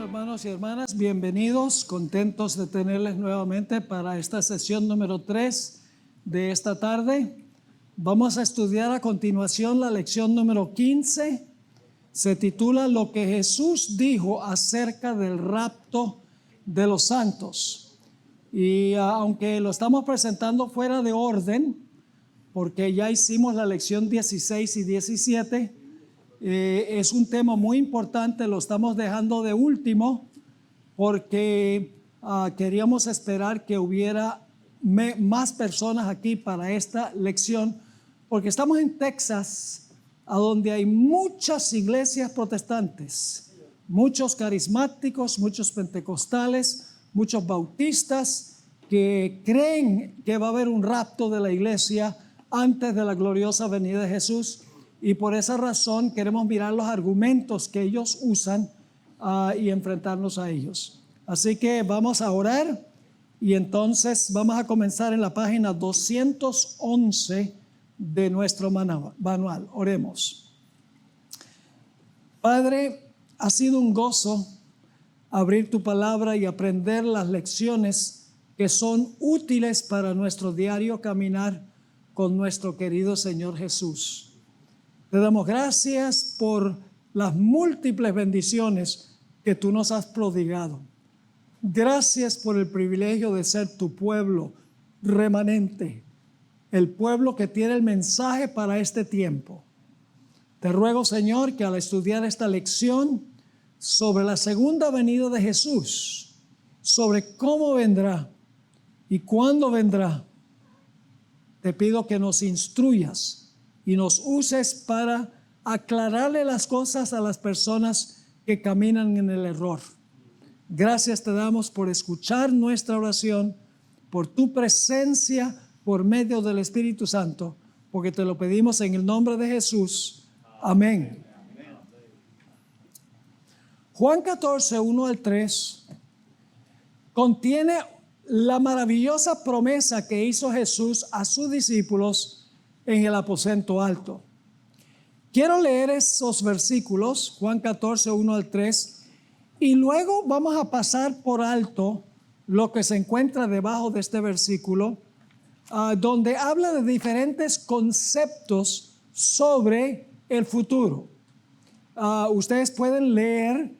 hermanos y hermanas, bienvenidos, contentos de tenerles nuevamente para esta sesión número 3 de esta tarde. Vamos a estudiar a continuación la lección número 15. Se titula Lo que Jesús dijo acerca del rapto de los santos. Y aunque lo estamos presentando fuera de orden, porque ya hicimos la lección 16 y 17, es un tema muy importante, lo estamos dejando de último porque queríamos esperar que hubiera más personas aquí para esta lección, porque estamos en Texas, a donde hay muchas iglesias protestantes, muchos carismáticos, muchos pentecostales, muchos bautistas que creen que va a haber un rapto de la iglesia antes de la gloriosa venida de Jesús. Y por esa razón queremos mirar los argumentos que ellos usan y enfrentarnos a ellos. Así que vamos a orar y entonces vamos a comenzar en la página 211 de nuestro manual. Oremos. Padre, ha sido un gozo abrir tu palabra y aprender las lecciones que son útiles para nuestro diario caminar con nuestro querido Señor Jesús. Te damos gracias por las múltiples bendiciones que tú nos has prodigado. Gracias por el privilegio de ser tu pueblo remanente, el pueblo que tiene el mensaje para este tiempo. Te ruego, Señor, que al estudiar esta lección sobre la segunda venida de Jesús, sobre cómo vendrá y cuándo vendrá, te pido que nos instruyas y nos uses para aclararle las cosas a las personas que caminan en el error. Gracias te damos por escuchar nuestra oración, por tu presencia por medio del Espíritu Santo, porque te lo pedimos en el nombre de Jesús. Amén. Juan 14, 1 al 3, contiene la maravillosa promesa que hizo Jesús a sus discípulos en el aposento alto. Quiero leer esos versículos, Juan 14, 1 al 3, y luego vamos a pasar por alto lo que se encuentra debajo de este versículo, donde habla de diferentes conceptos sobre el futuro. Ustedes pueden leer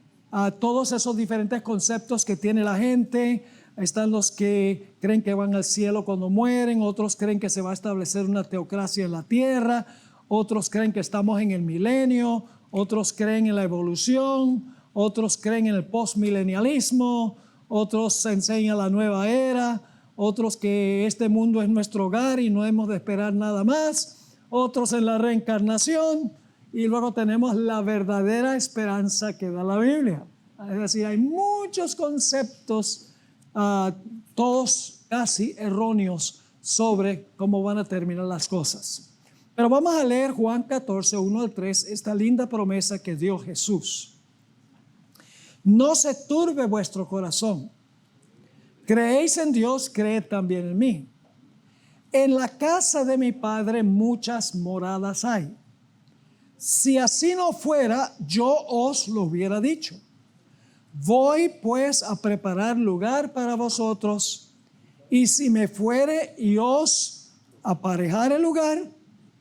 todos esos diferentes conceptos que tiene la gente. Están los que creen que van al cielo cuando mueren, otros creen que se va a establecer una teocracia en la tierra, otros creen que estamos en el milenio, otros creen en la evolución, otros creen en el postmilenialismo, otros enseñan la nueva era, otros que este mundo es nuestro hogar y no hemos de esperar nada más, otros en la reencarnación, y luego tenemos la verdadera esperanza que da la Biblia. Es decir, hay muchos conceptos, todos casi erróneos, sobre cómo van a terminar las cosas. Pero vamos a leer Juan 14, 1 al 3, esta linda promesa que dio Jesús. No se turbe vuestro corazón. Creéis en Dios, creed también en mí. En la casa de mi Padre muchas moradas hay. Si así no fuera, yo os lo hubiera dicho. Voy pues a preparar lugar para vosotros, y si me fuere y os aparejare el lugar,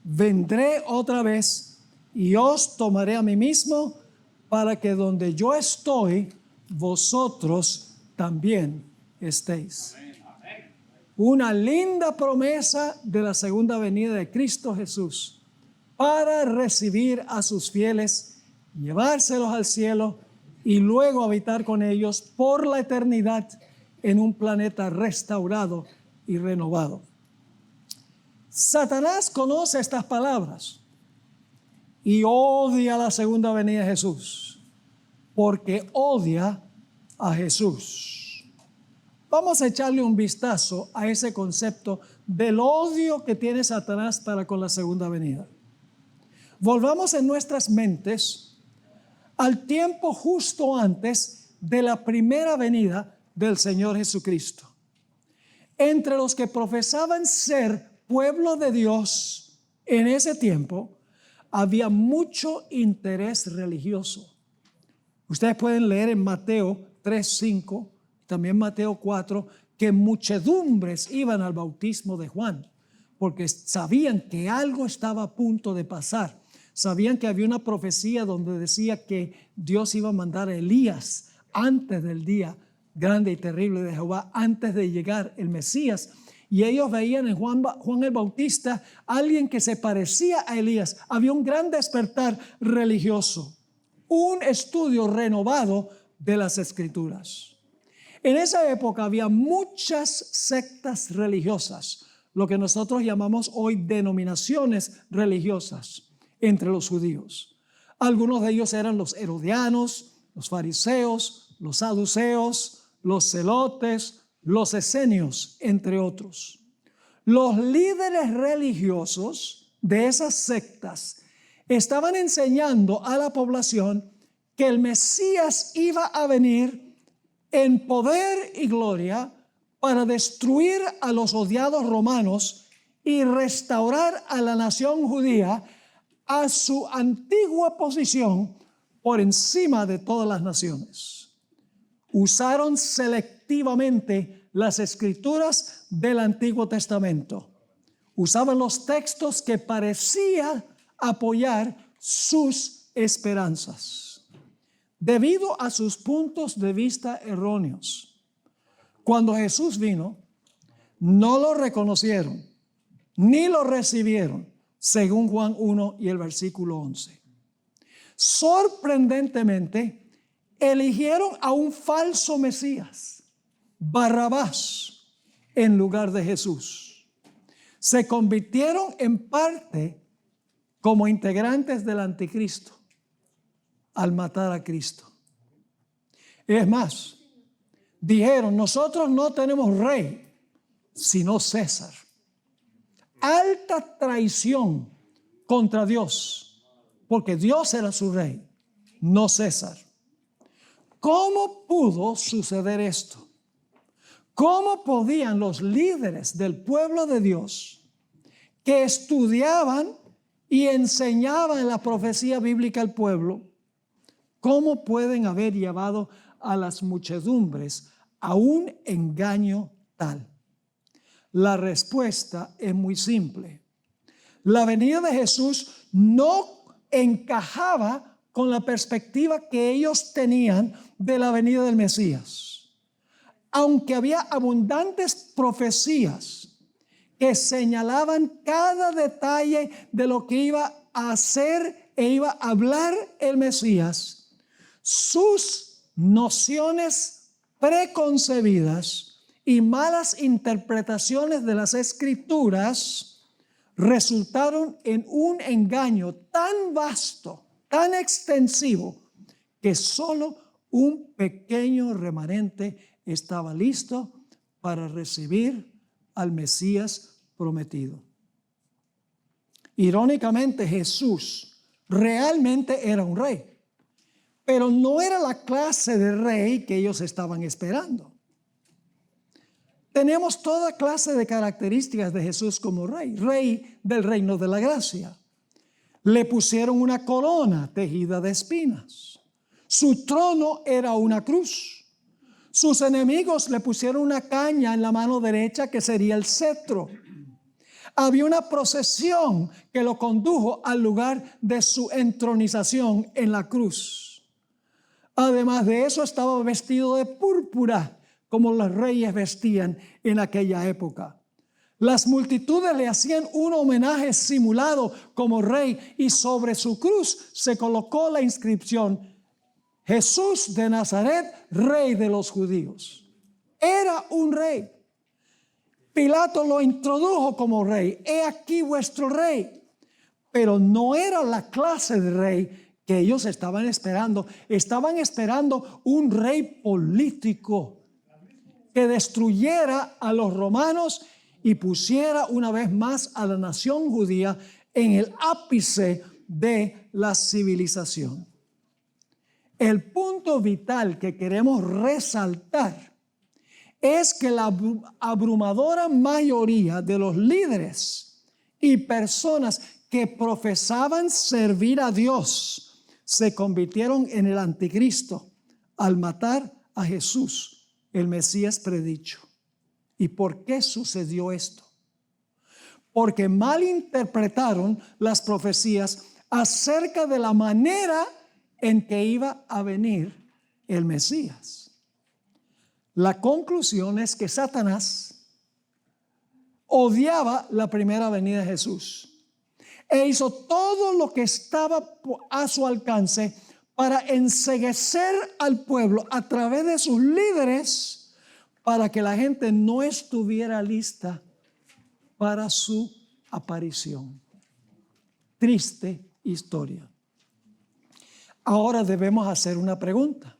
vendré otra vez y os tomaré a mí mismo, para que donde yo estoy, vosotros también estéis. Una linda promesa de la segunda venida de Cristo Jesús para recibir a sus fieles, llevárselos al cielo y luego habitar con ellos por la eternidad en un planeta restaurado y renovado. Satanás conoce estas palabras y odia la segunda venida de Jesús, porque odia a Jesús. Vamos a echarle un vistazo a ese concepto del odio que tiene Satanás para con la segunda venida. Volvamos en nuestras mentes al tiempo justo antes de la primera venida del Señor Jesucristo. Entre los que profesaban ser pueblo de Dios en ese tiempo, había mucho interés religioso. Ustedes pueden leer en Mateo 3:5, también Mateo 4, que muchedumbres iban al bautismo de Juan, porque sabían que algo estaba a punto de pasar. Sabían que había una profecía donde decía que Dios iba a mandar a Elías antes del día grande y terrible de Jehová, antes de llegar el Mesías. Y ellos veían en Juan el Bautista alguien que se parecía a Elías. Había un gran despertar religioso, un estudio renovado de las Escrituras. En esa época había muchas sectas religiosas, lo que nosotros llamamos hoy denominaciones religiosas entre los judíos. Algunos de ellos eran los herodianos, los fariseos, los saduceos, los celotes, los esenios, entre otros. Los líderes religiosos de esas sectas estaban enseñando a la población que el Mesías iba a venir en poder y gloria para destruir a los odiados romanos y restaurar a la nación judía a su antigua posición por encima de todas las naciones. Usaron selectivamente las escrituras del Antiguo Testamento. Usaban los textos que parecían apoyar sus esperanzas. Debido a sus puntos de vista erróneos, cuando Jesús vino, no lo reconocieron, ni lo recibieron, según Juan 1 y el versículo 11. Sorprendentemente, eligieron a un falso Mesías, Barrabás, en lugar de Jesús. Se convirtieron en parte como integrantes del anticristo al matar a Cristo. Es más, dijeron: nosotros no tenemos rey, sino César. Alta traición contra Dios, porque Dios era su rey, no César. ¿Cómo pudo suceder esto? ¿Cómo podían los líderes del pueblo de Dios, que estudiaban y enseñaban la profecía bíblica al pueblo, cómo pueden haber llevado a las muchedumbres a un engaño tal? La respuesta es muy simple. La venida de Jesús no encajaba con la perspectiva que ellos tenían de la venida del Mesías. Aunque había abundantes profecías que señalaban cada detalle de lo que iba a hacer e iba a hablar el Mesías, sus nociones preconcebidas y malas interpretaciones de las Escrituras resultaron en un engaño tan vasto, tan extensivo, que solo un pequeño remanente estaba listo para recibir al Mesías prometido. Irónicamente, Jesús realmente era un rey, pero no era la clase de rey que ellos estaban esperando. Tenemos toda clase de características de Jesús como rey, rey del reino de la gracia. Le pusieron una corona tejida de espinas. Su trono era una cruz. Sus enemigos le pusieron una caña en la mano derecha que sería el cetro. Había una procesión que lo condujo al lugar de su entronización en la cruz. Además de eso, estaba vestido de púrpura, como los reyes vestían en aquella época. Las multitudes le hacían un homenaje simulado como rey, y sobre su cruz se colocó la inscripción: Jesús de Nazaret, rey de los judíos. Era un rey. Pilato lo introdujo como rey. He aquí vuestro rey. Pero no era la clase de rey que ellos estaban esperando. Estaban esperando un rey político que destruyera a los romanos y pusiera una vez más a la nación judía en el ápice de la civilización. El punto vital que queremos resaltar es que la abrumadora mayoría de los líderes y personas que profesaban servir a Dios se convirtieron en el anticristo al matar a Jesús, el Mesías predicho. ¿Y por qué sucedió esto? Porque malinterpretaron las profecías acerca de la manera en que iba a venir el Mesías. La conclusión es que Satanás odiaba la primera venida de Jesús e hizo todo lo que estaba a su alcance para enceguecer al pueblo a través de sus líderes para que la gente no estuviera lista para su aparición. Triste historia. Ahora debemos hacer una pregunta.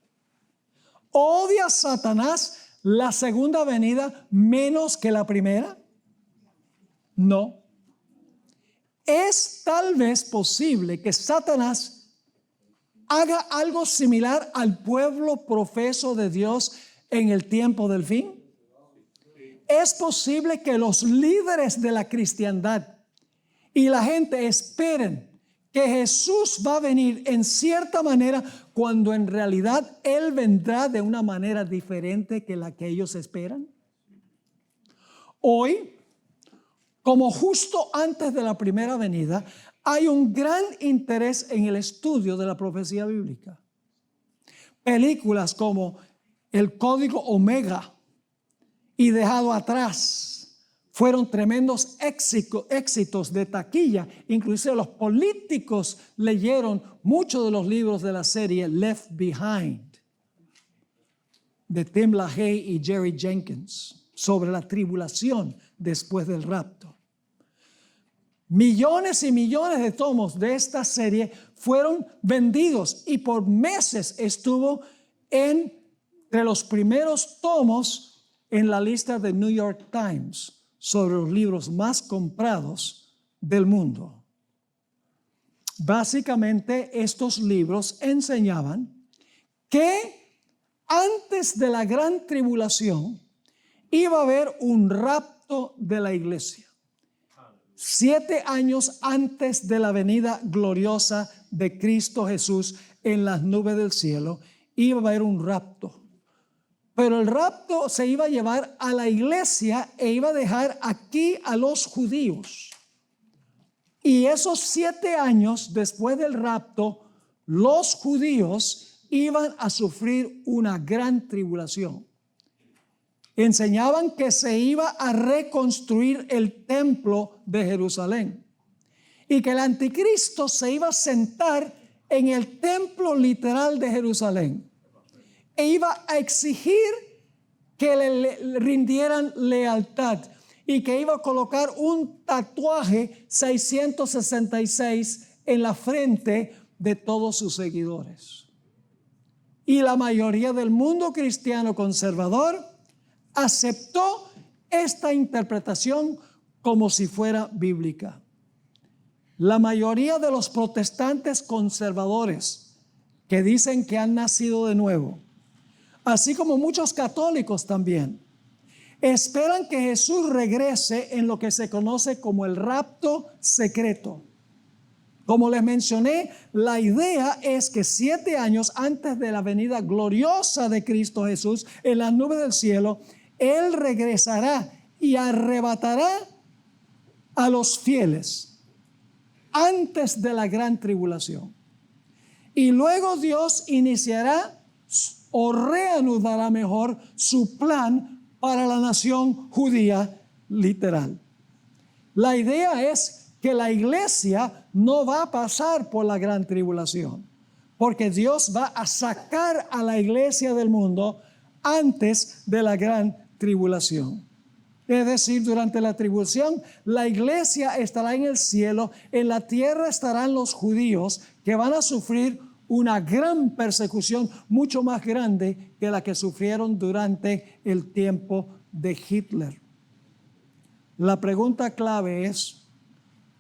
¿Odia Satanás la segunda venida menos que la primera? No. ¿Es tal vez posible que Satanás haga algo similar al pueblo profeso de Dios en el tiempo del fin? ¿Es posible que los líderes de la cristiandad y la gente esperen que Jesús va a venir en cierta manera cuando en realidad Él vendrá de una manera diferente que la que ellos esperan? Hoy, como justo antes de la primera venida, hay un gran interés en el estudio de la profecía bíblica. Películas como El Código Omega y Dejado Atrás fueron tremendos éxitos de taquilla. Inclusive los políticos leyeron muchos de los libros de la serie Left Behind de Tim LaHaye y Jerry Jenkins sobre la tribulación después del rapto. Millones y millones de tomos de esta serie fueron vendidos y por meses estuvo entre los primeros tomos en la lista de New York Times sobre los libros más comprados del mundo. Básicamente, estos libros enseñaban que antes de la gran tribulación iba a haber un rapto de la iglesia. 7 años antes de la venida gloriosa de Cristo Jesús en las nubes del cielo, iba a haber un rapto. Pero el rapto se iba a llevar a la iglesia e iba a dejar aquí a los judíos. Y esos 7 años después del rapto, los judíos iban a sufrir una gran tribulación. Enseñaban que se iba a reconstruir el templo de Jerusalén y que el anticristo se iba a sentar en el templo literal de Jerusalén e iba a exigir que le rindieran lealtad y que iba a colocar un tatuaje 666 en la frente de todos sus seguidores. Y la mayoría del mundo cristiano conservador aceptó esta interpretación como si fuera bíblica. La mayoría de los protestantes conservadores que dicen que han nacido de nuevo, así como muchos católicos también, esperan que Jesús regrese en lo que se conoce como el rapto secreto. Como les mencioné, la idea es que 7 años antes de la venida gloriosa de Cristo Jesús en las nubes del cielo, Él regresará y arrebatará a los fieles antes de la gran tribulación. Y luego Dios iniciará o reanudará mejor su plan para la nación judía literal. La idea es que la iglesia no va a pasar por la gran tribulación, porque Dios va a sacar a la iglesia del mundo antes de la gran tribulación. Es decir, durante la tribulación, la iglesia estará en el cielo, en la tierra estarán los judíos que van a sufrir una gran persecución, mucho más grande que la que sufrieron durante el tiempo de Hitler. La pregunta clave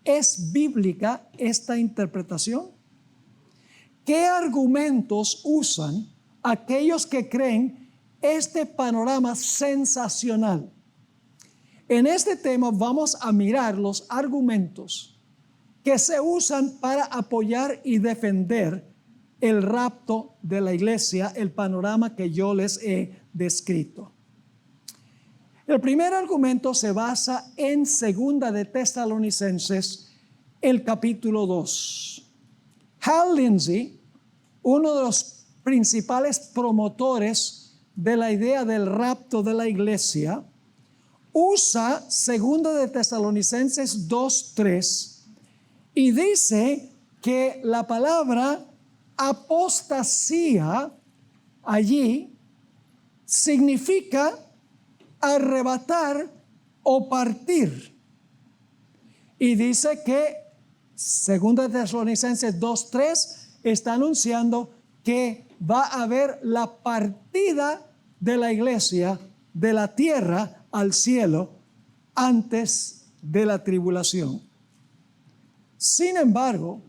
¿es bíblica esta interpretación? ¿Qué argumentos usan aquellos que creen este panorama sensacional? En este tema vamos a mirar los argumentos que se usan para apoyar y defender el rapto de la iglesia, el panorama que yo les he descrito. El primer argumento se basa en 2 de Tesalonicenses, el capítulo 2. Hal Lindsey, uno de los principales promotores de la idea del rapto de la iglesia, usa 2 de Tesalonicenses 2:3 y dice que la palabra apostasía allí significa arrebatar o partir. Y dice que 2 de Tesalonicenses 2:3 está anunciando que va a haber la partida de la iglesia de la tierra al cielo antes de la tribulación. Sin embargo,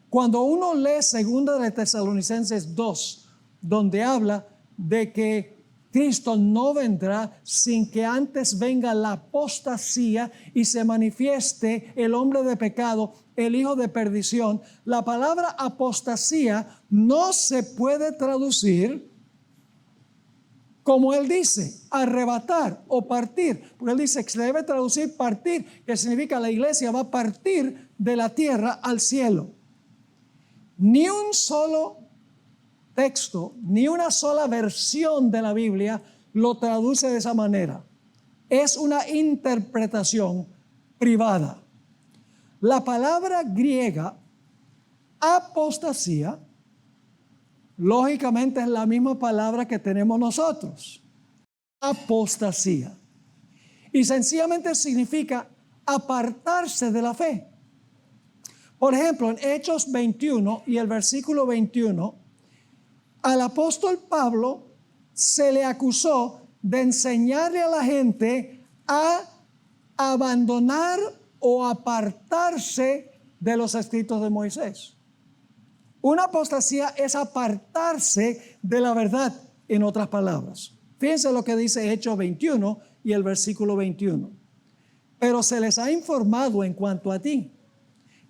cuando uno lee 2 de Tesalonicenses 2, donde habla de que Cristo no vendrá sin que antes venga la apostasía y se manifieste el hombre de pecado, el hijo de perdición, la palabra apostasía no se puede traducir como él dice, arrebatar o partir. Porque él dice que se debe traducir partir, que significa la iglesia va a partir de la tierra al cielo. Ni un solo texto, ni una sola versión de la Biblia lo traduce de esa manera. Es una interpretación privada. La palabra griega apostasía, lógicamente es la misma palabra que tenemos nosotros, apostasía. Y sencillamente significa apartarse de la fe. Por ejemplo, en Hechos 21 y el versículo 21, al apóstol Pablo se le acusó de enseñarle a la gente a abandonar o apartarse de los escritos de Moisés. Una apostasía es apartarse de la verdad, en otras palabras. Fíjense lo que dice Hechos 21 y el versículo 21. Pero se les ha informado en cuanto a ti,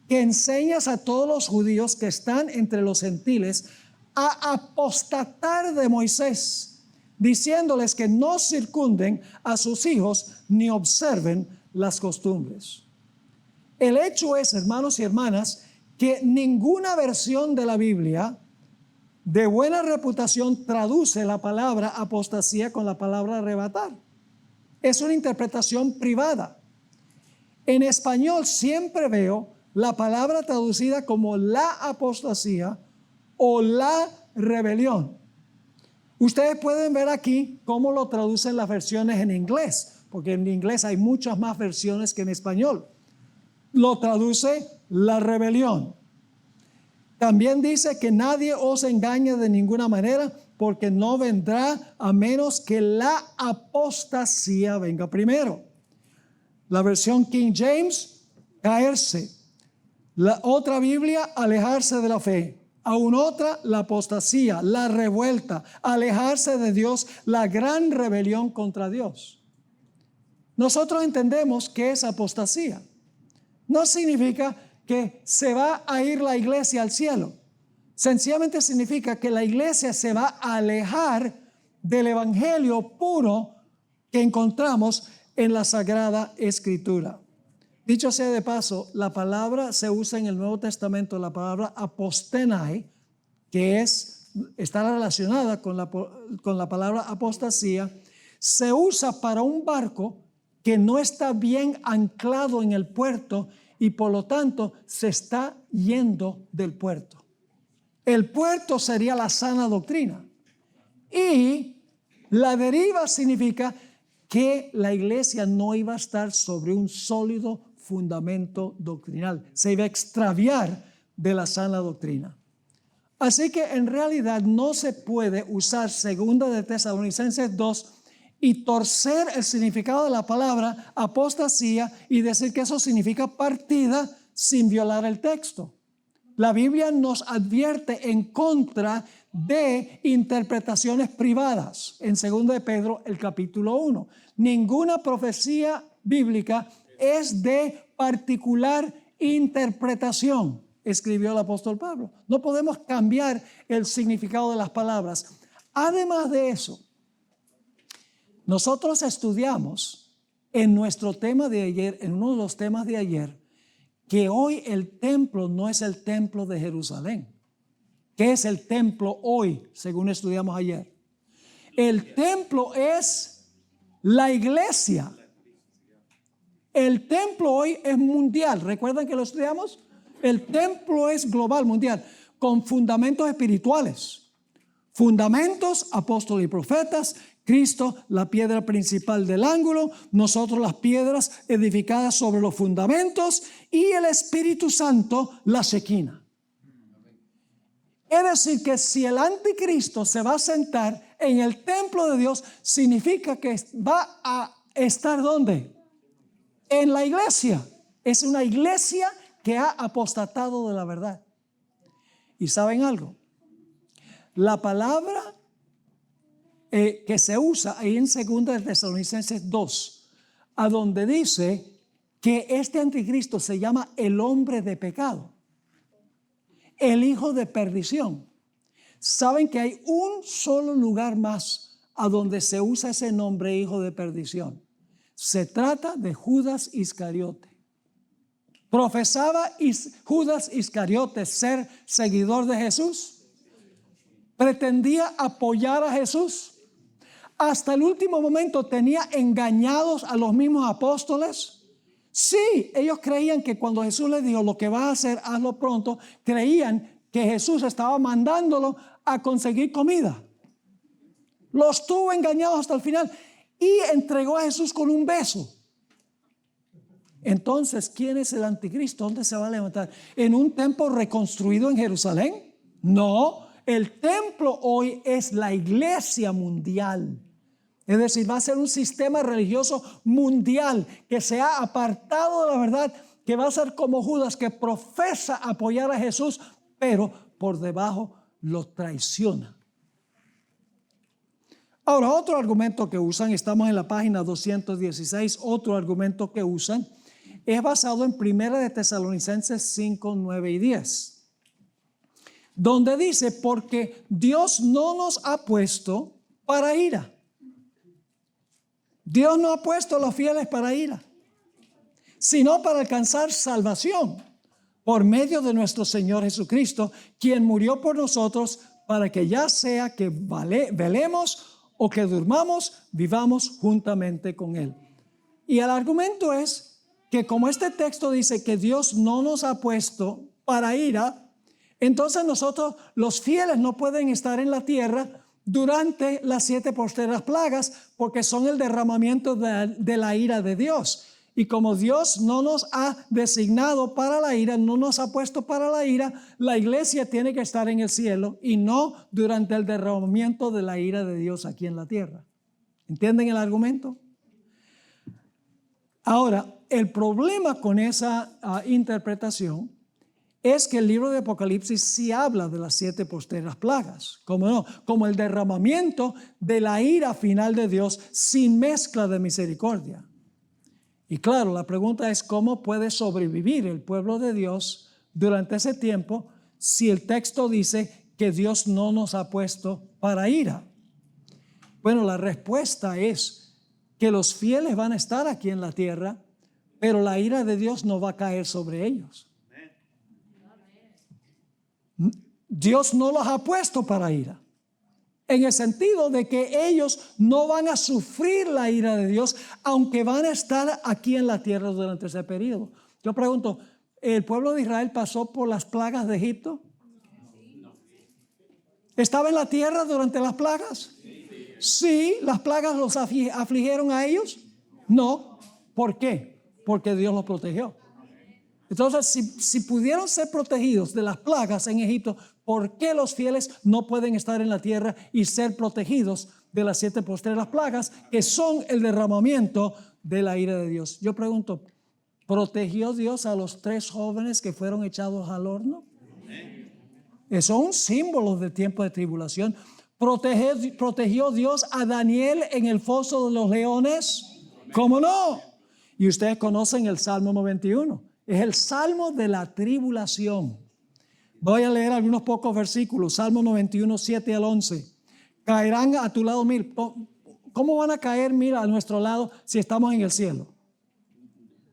que enseñas a todos los judíos que están entre los gentiles a apostatar de Moisés, diciéndoles que no circunden a sus hijos ni observen las costumbres. El hecho es, hermanos y hermanas, que ninguna versión de la Biblia de buena reputación traduce la palabra apostasía con la palabra arrebatar. Es una interpretación privada. En español siempre veo la palabra traducida como la apostasía o la rebelión. Ustedes pueden ver aquí cómo lo traducen las versiones en inglés, porque en inglés hay muchas más versiones que en español. Lo traduce la rebelión. También dice que nadie os engañe de ninguna manera, porque no vendrá a menos que la apostasía venga primero. La versión King James, caerse. La otra Biblia, alejarse de la fe. Aún otra, la apostasía, la revuelta, alejarse de Dios, la gran rebelión contra Dios. Nosotros entendemos que es apostasía. No significa que se va a ir la iglesia al cielo. Sencillamente significa que la iglesia se va a alejar del evangelio puro que encontramos en la Sagrada Escritura. Dicho sea de paso, la palabra se usa en el Nuevo Testamento, la palabra apostenai, que está relacionada con la palabra apostasía, se usa para un barco que no está bien anclado en el puerto y por lo tanto se está yendo del puerto. El puerto sería la sana doctrina. Y la deriva significa que la iglesia no iba a estar sobre un sólido fundamento doctrinal. Se iba a extraviar de la sana doctrina. Así que en realidad no se puede usar 2 de Tesalonicenses 2 y torcer el significado de la palabra apostasía y decir que eso significa partida sin violar el texto. La Biblia nos advierte en contra de interpretaciones privadas. En 2 de Pedro, el capítulo 1. Ninguna profecía bíblica es de particular interpretación. escribió el apóstol Pablo. No podemos cambiar el significado de las palabras. Además de eso, nosotros estudiamos en nuestro tema de ayer, en uno de los temas de ayer, que hoy el templo no es el templo de Jerusalén. ¿Qué es el templo hoy, según estudiamos ayer? El templo es la iglesia. El templo hoy es mundial. ¿Recuerdan que lo estudiamos? El templo es global, mundial, con fundamentos espirituales. Fundamentos, apóstoles y profetas, Cristo, la piedra principal del ángulo, nosotros las piedras edificadas sobre los fundamentos y el Espíritu Santo, la Shekinah. Es decir, que si el anticristo se va a sentar en el templo de Dios, significa que va a estar ¿dónde? En la iglesia. Es una iglesia que ha apostatado de la verdad. ¿Y saben algo? La palabra que se usa ahí en 2 de Tesalonicenses 2, a donde dice que este anticristo se llama el hombre de pecado, el hijo de perdición. Saben que hay un solo lugar más a donde se usa ese nombre, hijo de perdición. Se trata de Judas Iscariote. ¿Profesaba Judas Iscariote ser seguidor de Jesús? ¿Pretendía apoyar a Jesús? Hasta el último momento tenía engañados a los mismos apóstoles. Sí, ellos creían que cuando Jesús les dijo lo que vas a hacer, hazlo pronto, creían que Jesús estaba mandándolo a conseguir comida. Los tuvo engañados hasta el final y entregó a Jesús con un beso. Entonces, ¿quién es el anticristo? ¿Dónde se va a levantar? ¿En un templo reconstruido en Jerusalén? No, el templo hoy es la iglesia mundial. Es decir, va a ser un sistema religioso mundial que se ha apartado de la verdad, que va a ser como Judas, que profesa apoyar a Jesús, pero por debajo lo traiciona. Ahora, otro argumento que usan, estamos en la página 216, otro argumento que usan es basado en 1 de Tesalonicenses 5, 9 y 10, donde dice, porque Dios no nos ha puesto para ira. Dios no ha puesto a los fieles para ira, sino para alcanzar salvación por medio de nuestro Señor Jesucristo, quien murió por nosotros para que ya sea que velemos o que durmamos, vivamos juntamente con Él. Y el argumento es que como este texto dice que Dios no nos ha puesto para ira, entonces nosotros los fieles no pueden estar en la tierra durante las 7 posteras plagas, porque son el derramamiento de la ira de Dios. Y como Dios no nos ha designado para la ira, no nos ha puesto para la ira, la iglesia tiene que estar en el cielo y no durante el derramamiento de la ira de Dios aquí en la tierra. ¿Entienden el argumento? Ahora, el problema con esa interpretación es que el libro de Apocalipsis sí habla de las 7 posteras plagas, ¿cómo no? Como el derramamiento de la ira final de Dios sin mezcla de misericordia. Y claro, la pregunta es ¿cómo puede sobrevivir el pueblo de Dios durante ese tiempo si el texto dice que Dios no nos ha puesto para ira? Bueno, la respuesta es que los fieles van a estar aquí en la tierra, pero la ira de Dios no va a caer sobre ellos. Dios no los ha puesto para ira, en el sentido de que ellos no van a sufrir la ira de Dios, aunque van a estar aquí en la tierra durante ese periodo. Yo pregunto, ¿el pueblo de Israel pasó por las plagas de Egipto? ¿Estaba en la tierra durante las plagas? Sí, las plagas los afligieron a ellos. No, ¿por qué? Porque Dios los protegió. Entonces, si pudieron ser protegidos de las plagas en Egipto, ¿por qué los fieles no pueden estar en la tierra y ser protegidos de las 7 postreras plagas, que son el derramamiento de la ira de Dios? Yo pregunto, ¿protegió Dios a los 3 jóvenes que fueron echados al horno? Eso es un símbolo de tiempo de tribulación. ¿Protegió Dios a Daniel en el foso de los leones? ¿Cómo no? Y ustedes conocen el Salmo 91. Es el salmo de la tribulación. Voy a leer algunos pocos versículos. Salmo 91, 7 al 11. Caerán a tu lado 1000. ¿Cómo van a caer 1000 a nuestro lado si estamos en el cielo?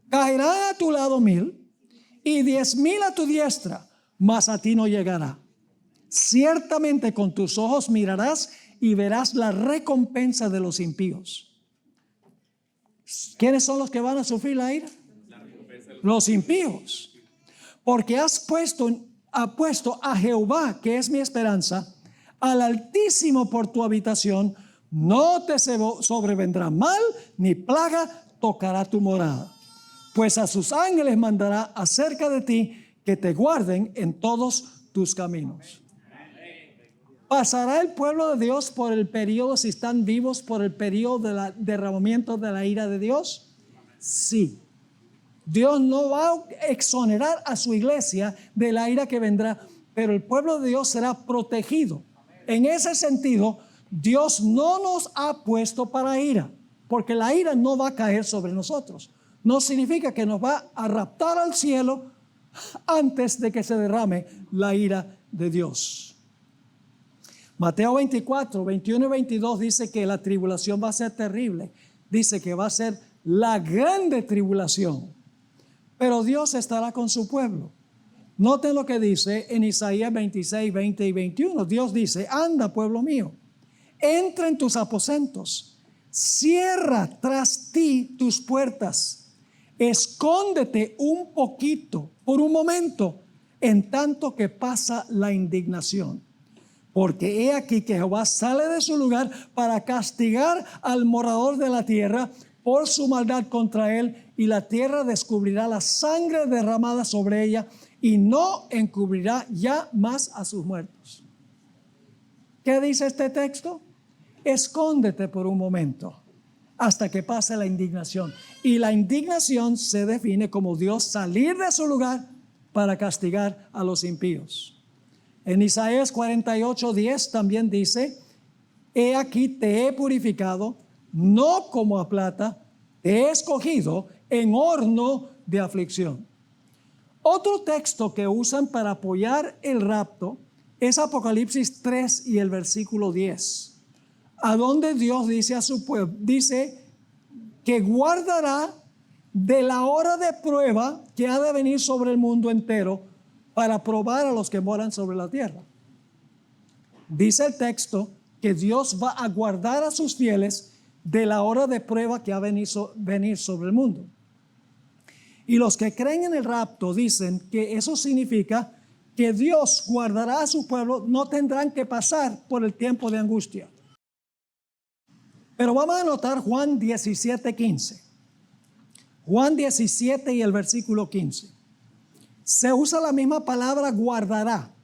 Caerán a tu lado 1000 y 10,000 a tu diestra, mas a ti no llegará. Ciertamente con tus ojos mirarás y verás la recompensa de los impíos. ¿Quiénes son los que van a sufrir la ira? Los impíos. Porque has puesto a Jehová, que es mi esperanza, al Altísimo por tu habitación. No te sobrevendrá mal, ni plaga tocará tu morada. Pues a sus ángeles mandará acerca de ti, que te guarden en todos tus caminos. ¿Pasará el pueblo de Dios por el periodo, si están vivos, por el periodo del derramamiento de la ira de Dios? Sí. Dios no va a exonerar a su iglesia de la ira que vendrá, pero el pueblo de Dios será protegido. En ese sentido, Dios no nos ha puesto para ira, porque la ira no va a caer sobre nosotros. No significa que nos va a raptar al cielo antes de que se derrame la ira de Dios. Mateo 24, 21 y 22 dice que la tribulación va a ser terrible. Dice que va a ser la grande tribulación. Pero Dios estará con su pueblo. Noten lo que dice en Isaías 26, 20 y 21. Dios dice: anda, pueblo mío, entra en tus aposentos, cierra tras ti tus puertas, escóndete un poquito, por un momento, en tanto que pasa la indignación. Porque he aquí que Jehová sale de su lugar para castigar al morador de la tierra por su maldad contra él, y la tierra descubrirá la sangre derramada sobre ella y no encubrirá ya más a sus muertos. ¿Qué dice este texto? Escóndete por un momento hasta que pase la indignación. Y la indignación se define como Dios salir de su lugar para castigar a los impíos. En Isaías 48, 10 también dice: he aquí te he purificado, no como a plata, te he escogido en horno de aflicción. Otro texto que usan para apoyar el rapto es Apocalipsis 3 y el versículo 10, a donde Dios dice a su pueblo, dice que guardará de la hora de prueba que ha de venir sobre el mundo entero para probar a los que moran sobre la tierra. Dice el texto que Dios va a guardar a sus fieles de la hora de prueba que ha de venir sobre el mundo. Y los que creen en el rapto dicen que eso significa que Dios guardará a su pueblo, no tendrán que pasar por el tiempo de angustia. Pero vamos a notar Juan 17, 15. Juan 17 y el versículo 15. Se usa la misma palabra guardará,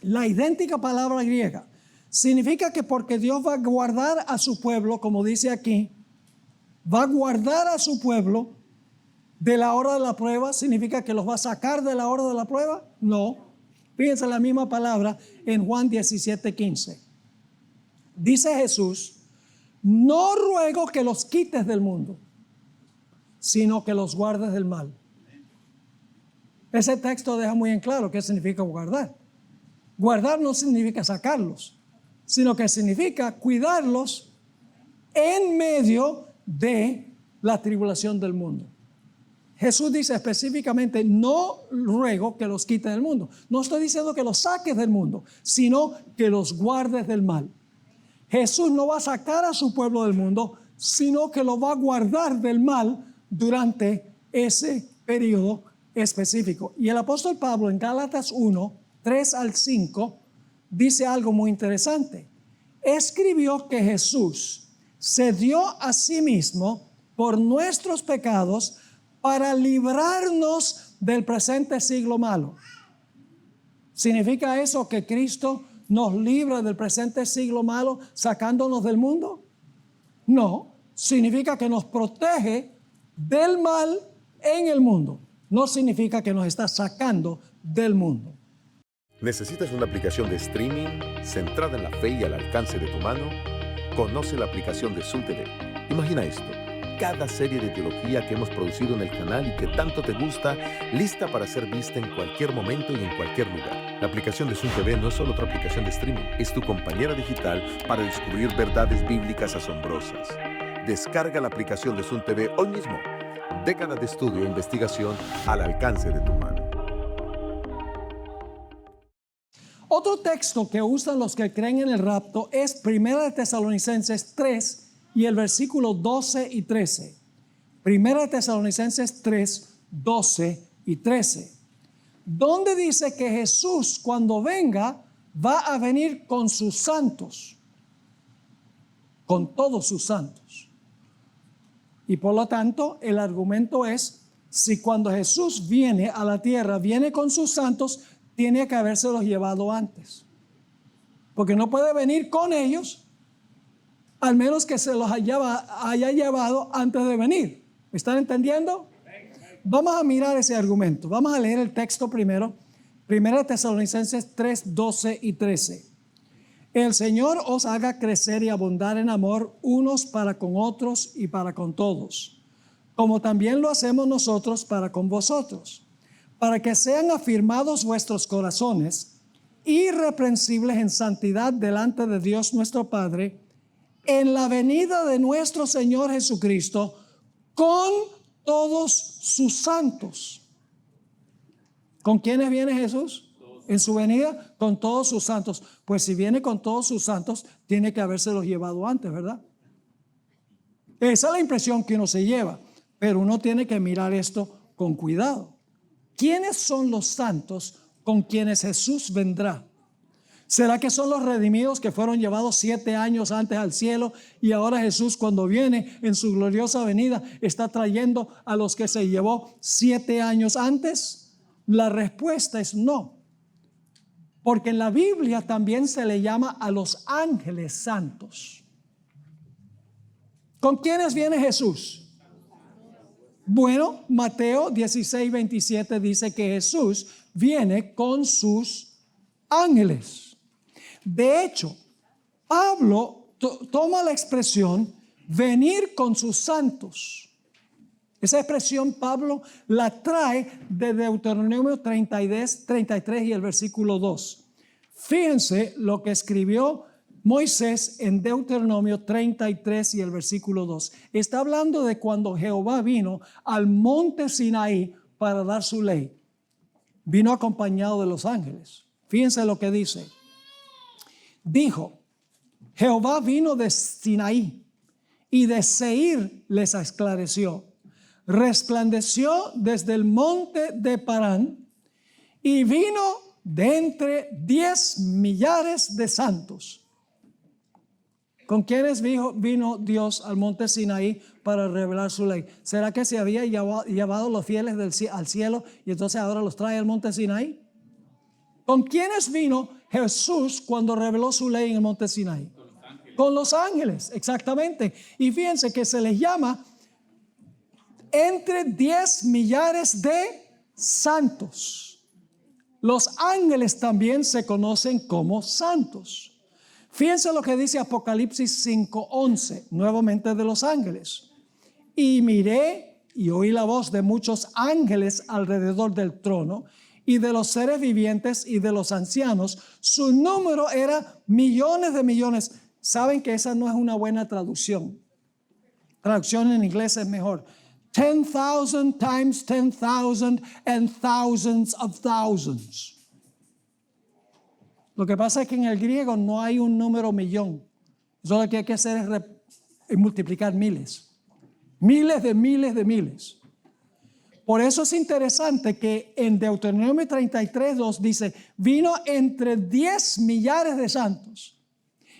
la idéntica palabra griega. Significa que porque Dios va a guardar a su pueblo, como dice aquí, va a guardar a su pueblo de la hora de la prueba. ¿Significa que los va a sacar de la hora de la prueba? No. Fíjense la misma palabra en Juan 17, 15. Dice Jesús: no ruego que los quites del mundo, sino que los guardes del mal. Ese texto deja muy en claro qué significa guardar. Guardar no significa sacarlos, sino que significa cuidarlos en medio de la tribulación del mundo. Jesús dice específicamente: no ruego que los quites del mundo. No estoy diciendo que los saques del mundo, sino que los guardes del mal. Jesús no va a sacar a su pueblo del mundo, sino que lo va a guardar del mal durante ese periodo específico. Y el apóstol Pablo en Gálatas 1, 3 al 5 dice algo muy interesante. Escribió que Jesús se dio a sí mismo por nuestros pecados para librarnos del presente siglo malo. ¿Significa eso que Cristo nos libra del presente siglo malo sacándonos del mundo? No, significa que nos protege del mal en el mundo. No significa que nos está sacando del mundo. ¿Necesitas una aplicación de streaming centrada en la fe y al alcance de tu mano? Conoce la aplicación de Zoom TV. Imagina esto: cada serie de teología que hemos producido en el canal y que tanto te gusta, lista para ser vista en cualquier momento y en cualquier lugar. La aplicación de Zoom TV no es solo otra aplicación de streaming, es tu compañera digital para descubrir verdades bíblicas asombrosas. Descarga la aplicación de Zoom TV hoy mismo. Décadas de estudio e investigación al alcance de tu mano. Otro texto que usan los que creen en el rapto es 1 de Tesalonicenses 3 y el versículo 12 y 13. 1 de Tesalonicenses 3, 12 y 13. Donde dice que Jesús, cuando venga, va a venir con sus santos, con todos sus santos. Y por lo tanto, el argumento es, si cuando Jesús viene a la tierra, viene con sus santos, tiene que habérselos llevado antes. Porque no puede venir con ellos, al menos que se los haya llevado antes de venir. ¿Me están entendiendo? Vamos a mirar ese argumento. Vamos a leer el texto primero. 1 Tesalonicenses 3, 12 y 13. El Señor os haga crecer y abundar en amor unos para con otros y para con todos, como también lo hacemos nosotros para con vosotros, para que sean afirmados vuestros corazones, irreprensibles en santidad delante de Dios nuestro Padre, en la venida de nuestro Señor Jesucristo, con todos sus santos. ¿Con quiénes viene Jesús? En su venida, con todos sus santos. Pues si viene con todos sus santos, tiene que habérselos llevado antes, ¿verdad? Esa es la impresión que uno se lleva, pero uno tiene que mirar esto con cuidado. ¿Quiénes son los santos con quienes Jesús vendrá? ¿Será que son los redimidos que fueron llevados 7 años antes al cielo y ahora Jesús, cuando viene en su gloriosa venida, está trayendo a los que se llevó 7 años antes? La respuesta es no. Porque en la Biblia también se le llama a los ángeles santos. ¿Con quiénes viene Jesús? Bueno, Mateo 16, 27 dice que Jesús viene con sus ángeles. De hecho, Pablo toma la expresión venir con sus santos. Esa expresión Pablo la trae de Deuteronomio 33 y el versículo 2. Fíjense lo que escribió Moisés en Deuteronomio 33 y el versículo 2. Está hablando de cuando Jehová vino al monte Sinaí para dar su ley. Vino acompañado de los ángeles. Fíjense lo que dice. Dijo, Jehová vino de Sinaí y de Seir les esclareció. Resplandeció desde el monte de Parán y vino de entre 10 millares de santos. ¿Con quiénes vino Dios al monte Sinaí para revelar su ley? ¿Será que se había llevado los fieles al cielo y entonces ahora los trae al monte Sinaí? ¿Con quiénes vino Jesús cuando reveló su ley en el monte Sinaí? Con los ángeles, exactamente. Y fíjense que se les llama entre 10 millares de santos. Los ángeles también se conocen como santos. Fíjense lo que dice Apocalipsis 5:11, nuevamente de los ángeles. Y miré y oí la voz de muchos ángeles alrededor del trono y de los seres vivientes y de los ancianos. Su número era millones de millones. Saben que esa no es una buena traducción. Traducción en inglés es mejor. 10,000 times 10,000 and thousands of thousands. Lo que pasa es que en el griego no hay un número millón. Eso lo que hay que hacer es multiplicar miles. Miles de miles de miles. Por eso es interesante que en Deuteronomio 33:2 dice, vino entre 10 millares de santos.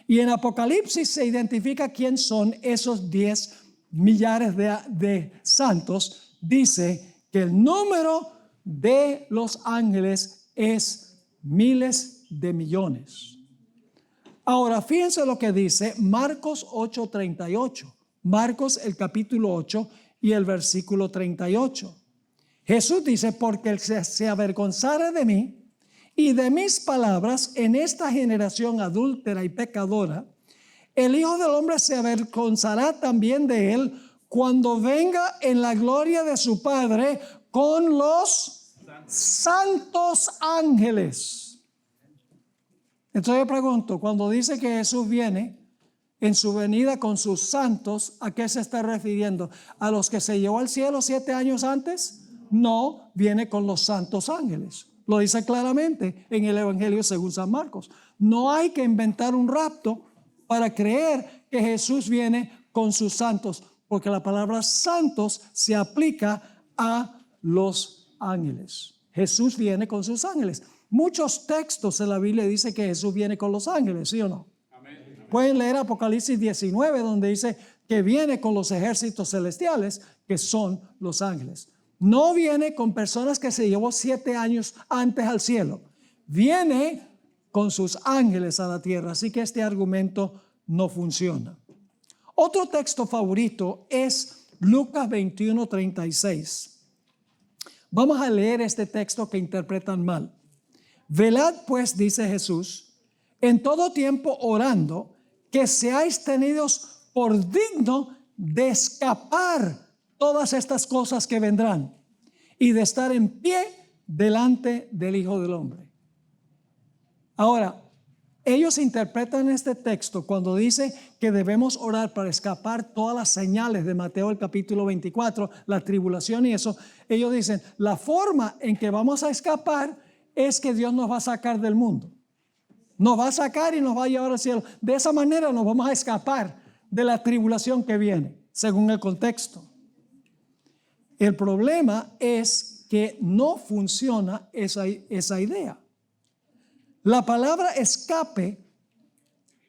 Y en Apocalipsis se identifica quién son esos 10 millares de santos. Dice que el número de los ángeles es miles de millones. Ahora, fíjense lo que dice Marcos 8:38. Marcos el capítulo 8 y el versículo 38. Jesús dice, porque el que se avergonzare de mí y de mis palabras en esta generación adúltera y pecadora, el Hijo del Hombre se avergonzará también de él cuando venga en la gloria de su Padre con los santos ángeles. Entonces yo pregunto, cuando dice que Jesús viene en su venida con sus santos, ¿a qué se está refiriendo? ¿A los que se llevó al cielo 7 años antes? No, viene con los santos ángeles. Lo dice claramente en el Evangelio según San Marcos. No hay que inventar un rapto para creer que Jesús viene con sus santos, porque la palabra santos se aplica a los ángeles. Jesús viene con sus ángeles. Muchos textos en la Biblia dicen que Jesús viene con los ángeles, ¿sí o no? Amén. Pueden leer Apocalipsis 19, donde dice que viene con los ejércitos celestiales, que son los ángeles. No viene con personas que se llevó 7 años antes al cielo. Viene con sus ángeles a la tierra. Así que este argumento no funciona. Otro texto favorito es Lucas 21:36. Vamos a leer este texto que interpretan mal. Velad pues, dice Jesús, en todo tiempo orando, que seáis tenidos por digno de escapar todas estas cosas que vendrán y de estar en pie delante del Hijo del Hombre. Ahora, ellos interpretan este texto cuando dice que debemos orar para escapar todas las señales de Mateo el capítulo 24, la tribulación y eso. Ellos dicen, la forma en que vamos a escapar es que Dios nos va a sacar del mundo. Nos va a sacar y nos va a llevar al cielo. De esa manera nos vamos a escapar de la tribulación que viene, según el contexto. El problema es que no funciona esa idea. La palabra escape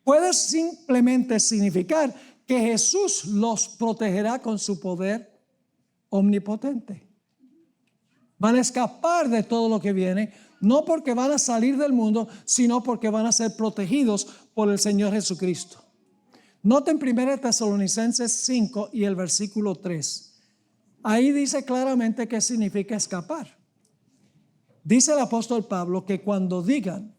puede simplemente significar que Jesús los protegerá con su poder omnipotente. Van a escapar de todo lo que viene, no porque van a salir del mundo, sino porque van a ser protegidos por el Señor Jesucristo. Noten 1 Tesalonicenses 5 y el versículo 3. Ahí dice claramente qué significa escapar. Dice el apóstol Pablo que cuando digan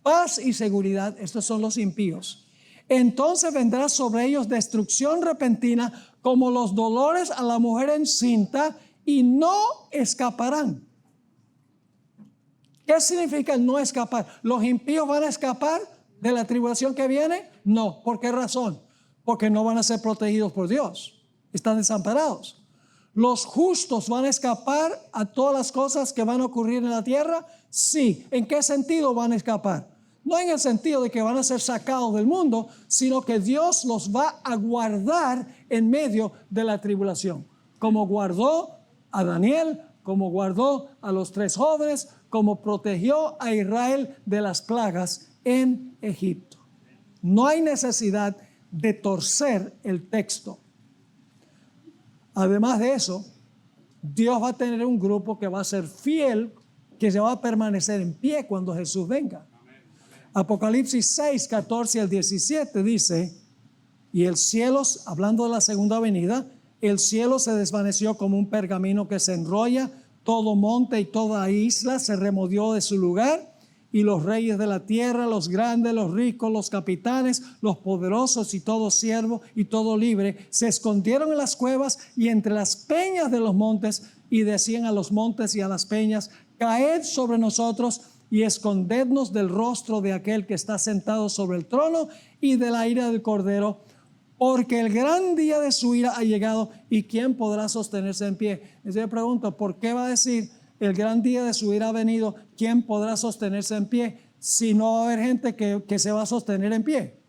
paz y seguridad, estos son los impíos, entonces vendrá sobre ellos destrucción repentina como los dolores a la mujer encinta y no escaparán. ¿Qué significa no escapar? ¿Los impíos van a escapar de la tribulación que viene? No. ¿Por qué razón? Porque no van a ser protegidos por Dios. Están desamparados. ¿Los justos van a escapar a todas las cosas que van a ocurrir en la tierra? Sí. ¿En qué sentido van a escapar? No en el sentido de que van a ser sacados del mundo, sino que Dios los va a guardar en medio de la tribulación. Como guardó a Daniel, como guardó a los 3 jóvenes, como protegió a Israel de las plagas en Egipto. No hay necesidad de torcer el texto. Además de eso, Dios va a tener un grupo que va a ser fiel, que se va a permanecer en pie cuando Jesús venga. Apocalipsis 6, 14 al 17 dice, y el cielo, hablando de la segunda venida, el cielo se desvaneció como un pergamino que se enrolla, todo monte y toda isla se removió de su lugar, y los reyes de la tierra, los grandes, los ricos, los capitanes, los poderosos y todo siervo y todo libre, se escondieron en las cuevas y entre las peñas de los montes, y decían a los montes y a las peñas, caed sobre nosotros y escondednos del rostro de aquel que está sentado sobre el trono y de la ira del Cordero, porque el gran día de su ira ha llegado, y ¿quién podrá sostenerse en pie? Entonces yo pregunto, ¿por qué va a decir el gran día de su ira ha venido? ¿Quién podrá sostenerse en pie? Si no va a haber gente que se va a sostener en pie.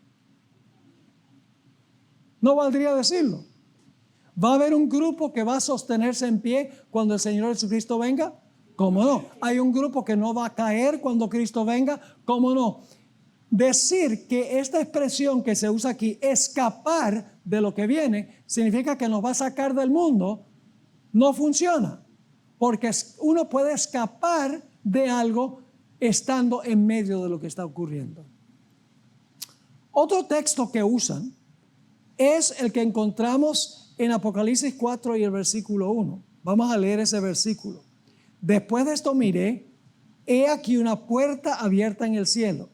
No valdría decirlo. ¿Va a haber un grupo que va a sostenerse en pie cuando el Señor Jesucristo venga? ¿Cómo no? ¿Hay un grupo que no va a caer cuando Cristo venga? ¿Cómo no? Decir que esta expresión que se usa aquí, escapar de lo que viene, significa que nos va a sacar del mundo, no funciona. Porque uno puede escapar de algo estando en medio de lo que está ocurriendo. Otro texto que usan es el que encontramos en Apocalipsis 4 y el versículo 1. Vamos a leer ese versículo. Después de esto miré, he aquí una puerta abierta en el cielo.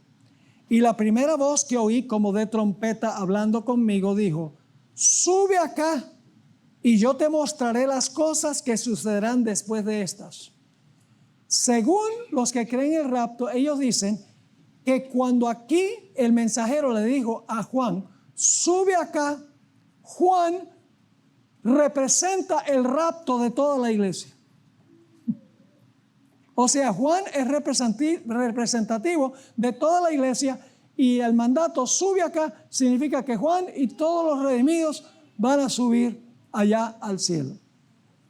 Y la primera voz que oí como de trompeta hablando conmigo dijo, sube acá y yo te mostraré las cosas que sucederán después de estas. Según los que creen el rapto, ellos dicen que cuando aquí el mensajero le dijo a Juan, sube acá, Juan representa el rapto de toda la iglesia. O sea, Juan es representativo de toda la iglesia, y el mandato sube acá significa que Juan y todos los redimidos van a subir allá al cielo.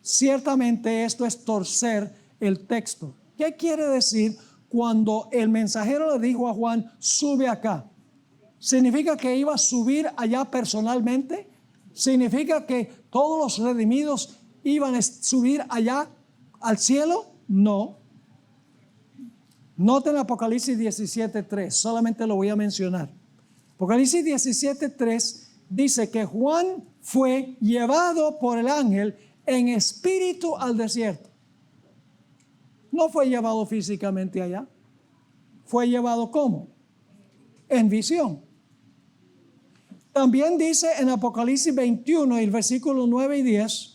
Ciertamente esto es torcer el texto. ¿Qué quiere decir cuando el mensajero le dijo a Juan, sube acá? ¿Significa que iba a subir allá personalmente? ¿Significa que todos los redimidos iban a subir allá al cielo? No. Noten Apocalipsis 17:3, solamente lo voy a mencionar. Apocalipsis 17:3 dice que Juan fue llevado por el ángel en espíritu al desierto. No fue llevado físicamente allá. Fue llevado ¿cómo? En visión. También dice en Apocalipsis 21, el versículo 9 y 10,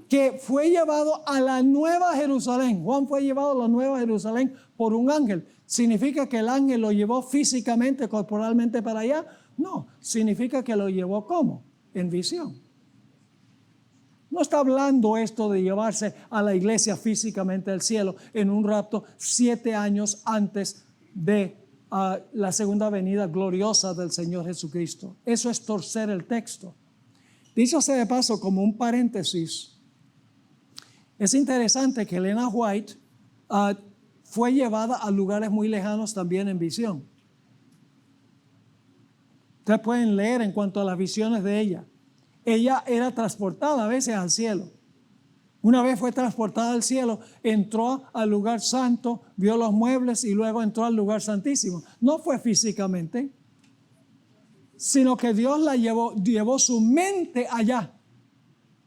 que fue llevado a la Nueva Jerusalén. Juan fue llevado a la Nueva Jerusalén por un ángel. ¿Significa que el ángel lo llevó físicamente, corporalmente para allá? No, significa que lo llevó ¿cómo? En visión. No está hablando esto de llevarse a la iglesia físicamente al cielo en un rapto 7 años antes de la segunda venida gloriosa del Señor Jesucristo. Eso es torcer el texto. Dicho sea de paso, como un paréntesis, es interesante que Elena White fue llevada a lugares muy lejanos también en visión. Ustedes pueden leer en cuanto a las visiones de ella. Ella era transportada a veces al cielo. Una vez fue transportada al cielo, entró al lugar santo, vio los muebles y luego entró al lugar santísimo. No fue físicamente, sino que Dios la llevó su mente allá.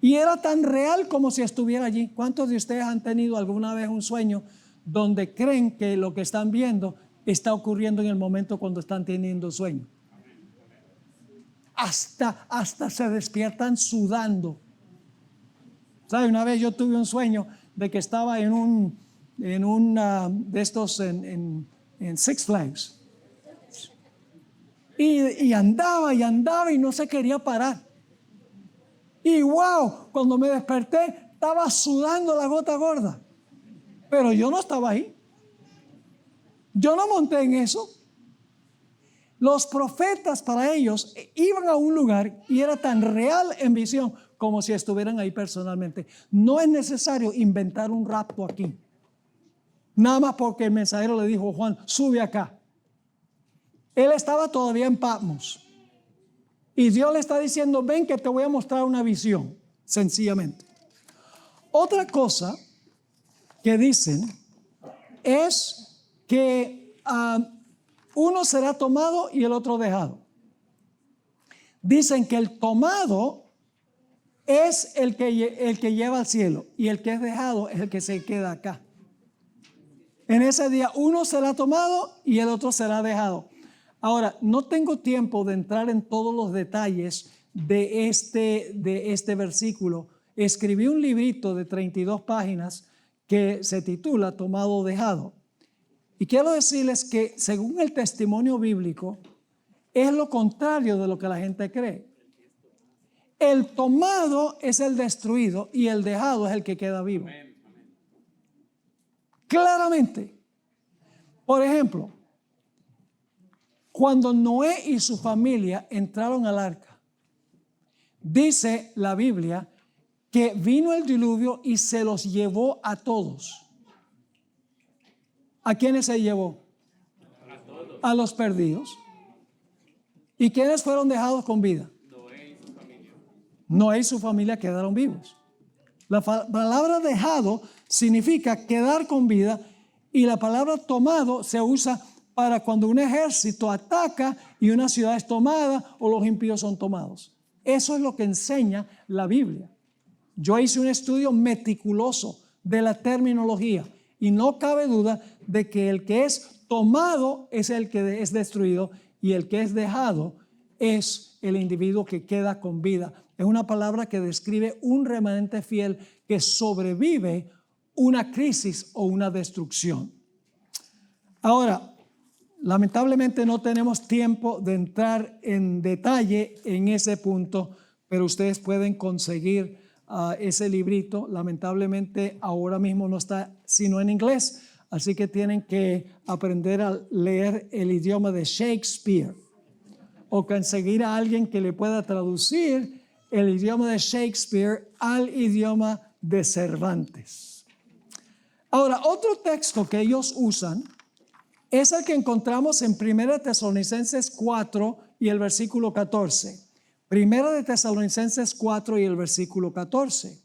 Y era tan real como si estuviera allí. ¿Cuántos de ustedes han tenido alguna vez un sueño donde creen que lo que están viendo está ocurriendo en el momento cuando están teniendo sueño? Hasta se despiertan sudando. ¿Sabe? Una vez yo tuve un sueño de que estaba en un de estos en Six Flags. Y andaba y no se quería parar. Y wow, cuando me desperté, estaba sudando la gota gorda. Pero yo no estaba ahí. Yo no monté en eso. Los profetas para ellos iban a un lugar y era tan real en visión como si estuvieran ahí personalmente. No es necesario inventar un rapto aquí. Nada más porque el mensajero le dijo, Juan, sube acá. Él estaba todavía en Patmos. Y Dios le está diciendo, ven que te voy a mostrar una visión, sencillamente. Otra cosa que dicen es que uno será tomado y el otro dejado. Dicen que el tomado es el que lleva al cielo y el que es dejado es el que se queda acá. En ese día uno será tomado y el otro será dejado. Ahora, no tengo tiempo de entrar en todos los detalles de este versículo. Escribí un librito de 32 páginas que se titula Tomado o Dejado. Y quiero decirles que según el testimonio bíblico, es lo contrario de lo que la gente cree. El tomado es el destruido y el dejado es el que queda vivo. Claramente. Por ejemplo, cuando Noé y su familia entraron al arca, dice la Biblia que vino el diluvio y se los llevó a todos. ¿A quiénes se llevó? A los perdidos. ¿Y quiénes fueron dejados con vida? Noé y su familia quedaron vivos. La palabra dejado significa quedar con vida y la palabra tomado se usa para cuando un ejército ataca y una ciudad es tomada o los impíos son tomados. Eso es lo que enseña la Biblia. Yo hice un estudio meticuloso de la terminología y no cabe duda de que el que es tomado es el que es destruido y el que es dejado es el individuo que queda con vida. Es una palabra que describe un remanente fiel que sobrevive una crisis o una destrucción. Ahora, lamentablemente no tenemos tiempo de entrar en detalle en ese punto, pero ustedes pueden conseguir ese librito. Lamentablemente ahora mismo no está sino en inglés, así que tienen que aprender a leer el idioma de Shakespeare o conseguir a alguien que le pueda traducir el idioma de Shakespeare al idioma de Cervantes. Ahora, otro texto que ellos usan es el que encontramos en 1 Tesalonicenses 4 y el versículo 14. 1 Tesalonicenses 4 y el versículo 14.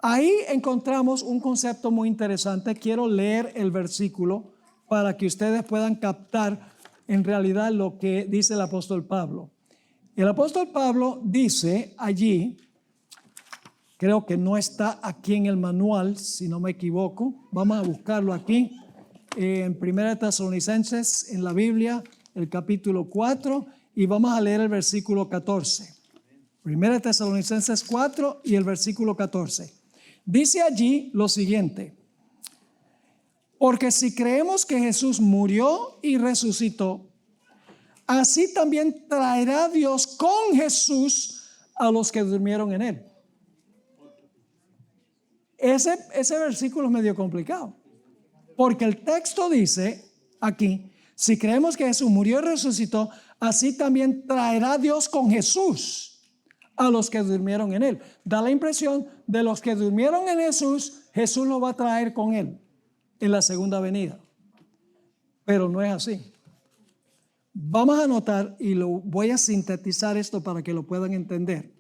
Ahí encontramos un concepto muy interesante. Quiero leer el versículo para que ustedes puedan captar en realidad lo que dice el apóstol Pablo. El apóstol Pablo dice allí, creo que no está aquí en el manual, si no me equivoco. Vamos a buscarlo aquí. En 1 Tesalonicenses, en la Biblia, el capítulo 4, y vamos a leer el versículo 14. 1 Tesalonicenses 4 y el versículo 14. Dice allí lo siguiente: porque si creemos que Jesús murió y resucitó, así también traerá Dios con Jesús a los que durmieron en él. Ese versículo es medio complicado. Porque el texto dice aquí, si creemos que Jesús murió y resucitó, así también traerá Dios con Jesús a los que durmieron en él. Da la impresión de los que durmieron en Jesús, Jesús lo va a traer con él en la segunda venida. Pero no es así. Vamos a notar, y lo voy a sintetizar esto para que lo puedan entender.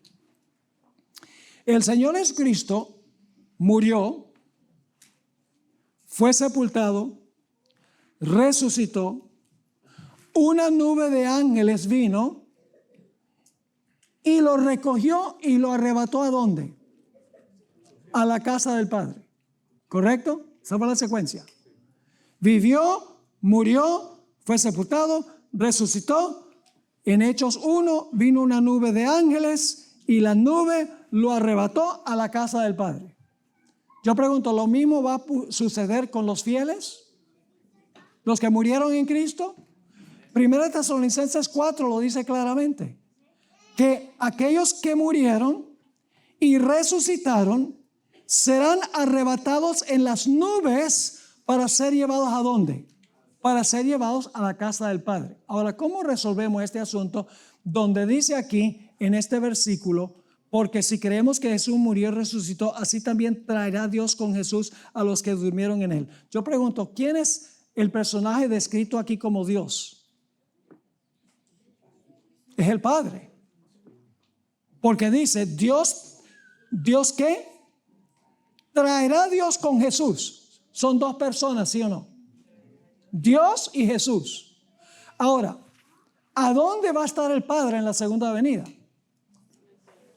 El Señor Jesucristo murió, fue sepultado, resucitó, una nube de ángeles vino y lo recogió y lo arrebató ¿a dónde? A la casa del Padre. ¿Correcto? Esa fue la secuencia. Vivió, murió, fue sepultado, resucitó. En Hechos 1 vino una nube de ángeles y la nube lo arrebató a la casa del Padre. Yo pregunto, ¿lo mismo va a suceder con los fieles? ¿Los que murieron en Cristo? 1 Tesalonicenses 4 lo dice claramente, que aquellos que murieron y resucitaron serán arrebatados en las nubes para ser llevados ¿a dónde? Para ser llevados a la casa del Padre. Ahora, ¿cómo resolvemos este asunto donde dice aquí en este versículo? Porque si creemos que Jesús murió y resucitó, así también traerá Dios con Jesús a los que durmieron en él. Yo pregunto, ¿quién es el personaje descrito aquí como Dios? Es el Padre. Porque dice, ¿Dios qué? Traerá Dios con Jesús. Son dos personas, ¿sí o no? Dios y Jesús. Ahora, ¿a dónde va a estar el Padre en la segunda venida?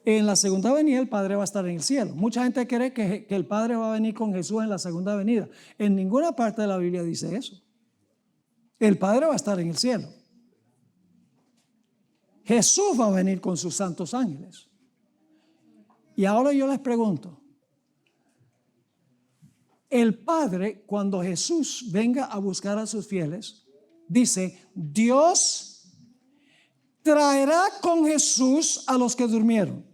En la segunda venida el Padre va a estar en el cielo. Mucha gente cree que el Padre va a venir con Jesús en la segunda venida. En ninguna parte de la Biblia dice eso. El Padre va a estar en el cielo. Jesús va a venir con sus santos ángeles. Y ahora yo les pregunto, el Padre, cuando Jesús venga a buscar a sus fieles, dice, Dios traerá con Jesús a los que durmieron.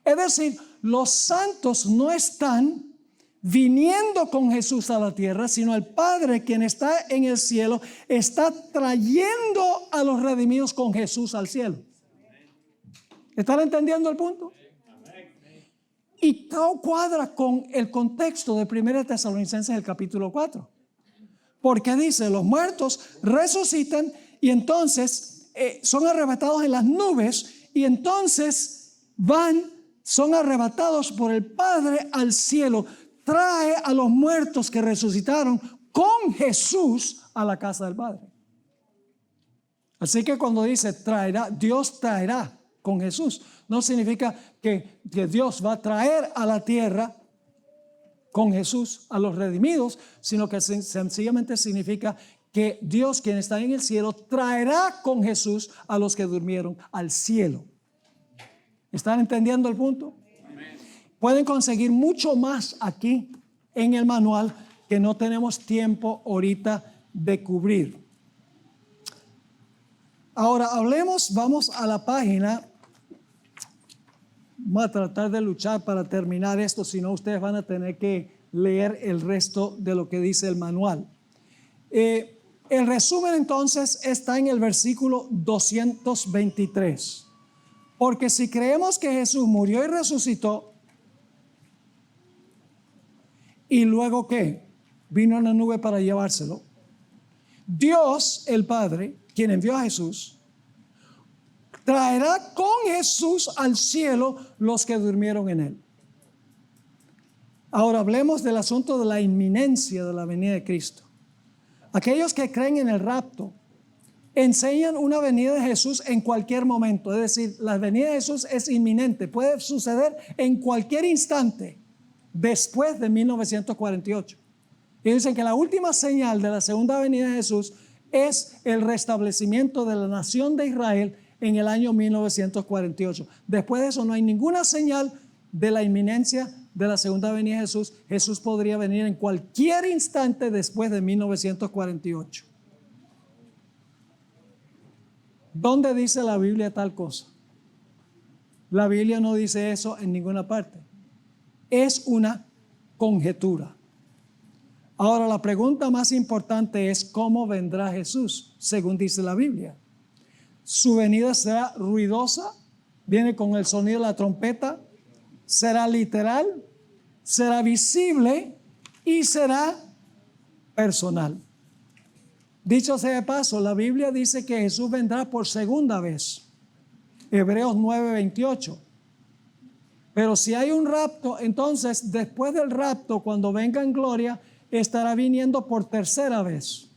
Es decir, los santos no están viniendo con Jesús a la tierra, sino el Padre, quien está en el cielo, está trayendo a los redimidos con Jesús al cielo. ¿Están entendiendo el punto? Y todo cuadra con el contexto de 1 Tesalonicenses, el capítulo 4. Porque dice, los muertos resucitan y entonces son arrebatados en las nubes y entonces son arrebatados por el Padre al cielo. Trae a los muertos que resucitaron con Jesús a la casa del Padre. Así que cuando dice traerá, Dios traerá con Jesús, no significa que Dios va a traer a la tierra con Jesús a los redimidos, sino que sencillamente significa que Dios, quien está en el cielo, traerá con Jesús a los que durmieron al cielo. ¿Están entendiendo el punto? Pueden conseguir mucho más aquí en el manual que no tenemos tiempo ahorita de cubrir. Ahora vamos a la página. Voy a tratar de luchar para terminar esto, si no ustedes van a tener que leer el resto de lo que dice el manual. El resumen entonces está en el versículo 223. Porque si creemos que Jesús murió y resucitó, y luego ¿qué? Vino en la nube para llevárselo. Dios, el Padre, quien envió a Jesús, traerá con Jesús al cielo los que durmieron en él. Ahora hablemos del asunto de la inminencia de la venida de Cristo. Aquellos que creen en el rapto enseñan una venida de Jesús en cualquier momento. Es decir, la venida de Jesús es inminente, puede suceder en cualquier instante después de 1948. Y dicen que la última señal de la segunda venida de Jesús es el restablecimiento de la nación de Israel en el año 1948. Después de eso no hay ninguna señal de la inminencia de la segunda venida de Jesús. Jesús podría venir en cualquier instante después de 1948. ¿Dónde dice la Biblia tal cosa? La Biblia no dice eso en ninguna parte. Es una conjetura. Ahora la pregunta más importante es ¿cómo vendrá Jesús? Según dice la Biblia. Su venida será ruidosa, viene con el sonido de la trompeta, será literal, será visible y será personal. Dicho sea de paso, la Biblia dice que Jesús vendrá por segunda vez. Hebreos 9:28. Pero si hay un rapto, entonces después del rapto, cuando venga en gloria, estará viniendo por tercera vez.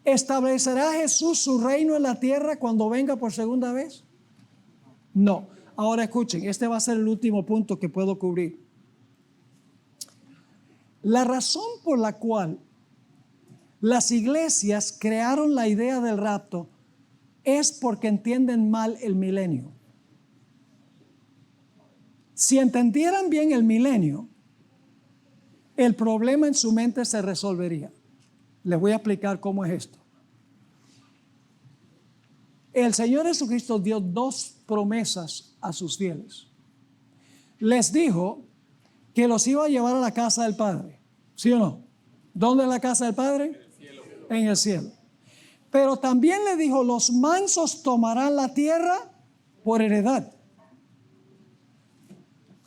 ¿Establecerá Jesús su reino en la tierra cuando venga por segunda vez? No. Ahora escuchen, este va a ser el último punto que puedo cubrir. La razón por la cual las iglesias crearon la idea del rapto es porque entienden mal el milenio. Si entendieran bien el milenio, el problema en su mente se resolvería. Les voy a explicar cómo es esto. El Señor Jesucristo dio dos promesas a sus fieles. Les dijo que los iba a llevar a la casa del Padre. ¿Sí o no? ¿Dónde es la casa del Padre? En el cielo. Pero también le dijo, los mansos tomarán la tierra por heredad.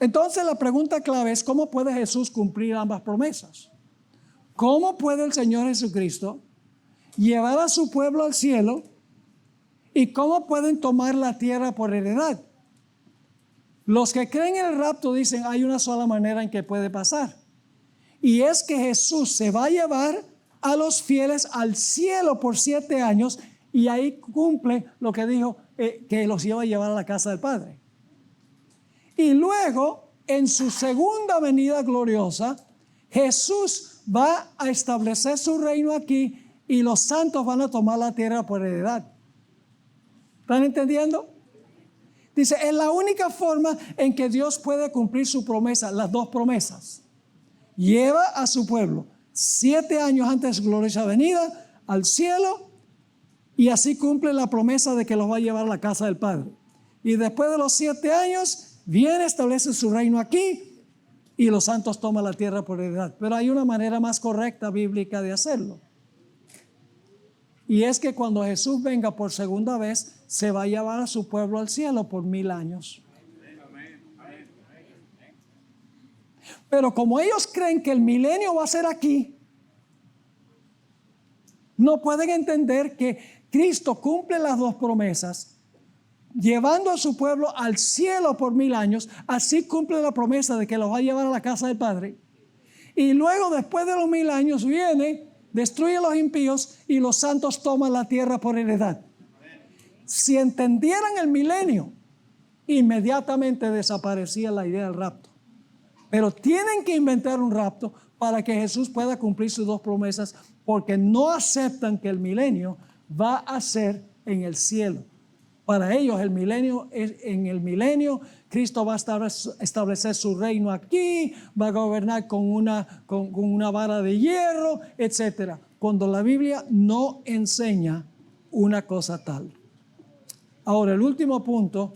Entonces la pregunta clave es, ¿cómo puede Jesús cumplir ambas promesas? ¿Cómo puede el Señor Jesucristo llevar a su pueblo al cielo? ¿Y cómo pueden tomar la tierra por heredad? Los que creen en el rapto dicen, hay una sola manera en que puede pasar. Y es que Jesús se va a llevar a los fieles al cielo por 7 años y ahí cumple lo que dijo, que los iba a llevar a la casa del Padre. Y luego, en su segunda venida gloriosa, Jesús va a establecer su reino aquí y los santos van a tomar la tierra por heredad. ¿Están entendiendo? Dice, es la única forma en que Dios puede cumplir su promesa, las dos promesas. Lleva a su pueblo 7 años antes de su gloriosa venida al cielo y así cumple la promesa de que los va a llevar a la casa del Padre. Y después de los 7 años, viene, establece su reino aquí y los santos toman la tierra por heredad. Pero hay una manera más correcta bíblica de hacerlo. Y es que cuando Jesús venga por segunda vez, se va a llevar a su pueblo al cielo por 1000 años. Pero como ellos creen que el milenio va a ser aquí, no pueden entender que Cristo cumple las dos promesas, llevando a su pueblo al cielo por 1000 años, así cumple la promesa de que los va a llevar a la casa del Padre. Y luego, después de los 1000 años, viene, destruye a los impíos y los santos toman la tierra por heredad. Si entendieran el milenio, inmediatamente desaparecía la idea del rapto. Pero tienen que inventar un rapto para que Jesús pueda cumplir sus dos promesas, porque no aceptan que el milenio va a ser en el cielo. Para ellos en el milenio Cristo va a establecer su reino aquí, va a gobernar con una vara de hierro, etc. Cuando la Biblia no enseña una cosa tal. Ahora, el último punto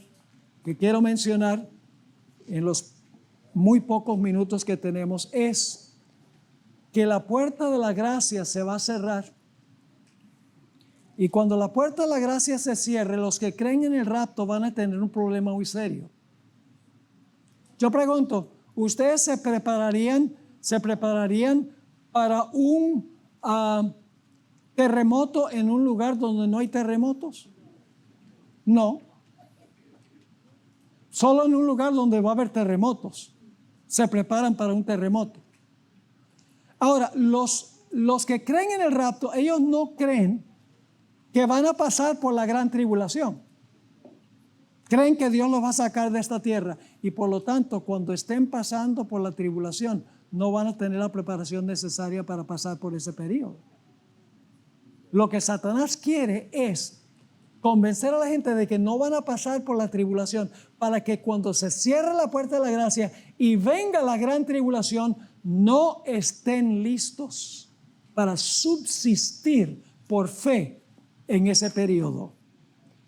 que quiero mencionar en los muy pocos minutos que tenemos es que la puerta de la gracia se va a cerrar. Y cuando la puerta de la gracia se cierre, los que creen en el rapto van a tener un problema muy serio. Yo pregunto, ¿ustedes se prepararían para un terremoto en un lugar donde no hay terremotos? No. Solo en un lugar donde va a haber terremotos se preparan para un terremoto. Ahora, los que creen en el rapto, ellos no creen que van a pasar por la gran tribulación. Creen que Dios los va a sacar de esta tierra y por lo tanto cuando estén pasando por la tribulación no van a tener la preparación necesaria para pasar por ese periodo. Lo que Satanás quiere es convencer a la gente de que no van a pasar por la tribulación para que cuando se cierre la puerta de la gracia y venga la gran tribulación no estén listos para subsistir por fe en ese periodo.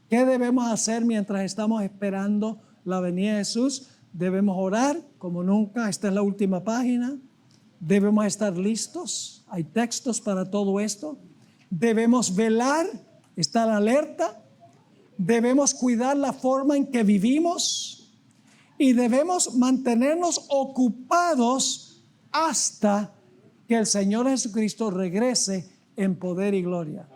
¿Qué debemos hacer mientras estamos esperando la venida de Jesús? Debemos orar como nunca. Esta es la última página. Debemos estar listos. Hay textos para todo esto. Debemos velar, estar alerta. Debemos cuidar la forma en que vivimos. Y debemos mantenernos ocupados hasta que el Señor Jesucristo regrese en poder y gloria.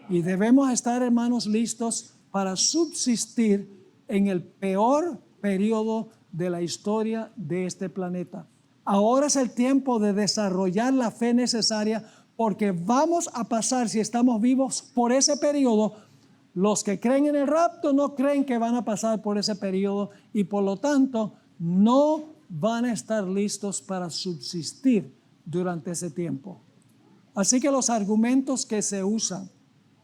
Y debemos estar, hermanos, listos para subsistir en el peor periodo de la historia de este planeta. Ahora es el tiempo de desarrollar la fe necesaria porque vamos a pasar, si estamos vivos, por ese periodo. Los que creen en el rapto no creen que van a pasar por ese periodo y por lo tanto no van a estar listos para subsistir durante ese tiempo. Así que los argumentos que se usan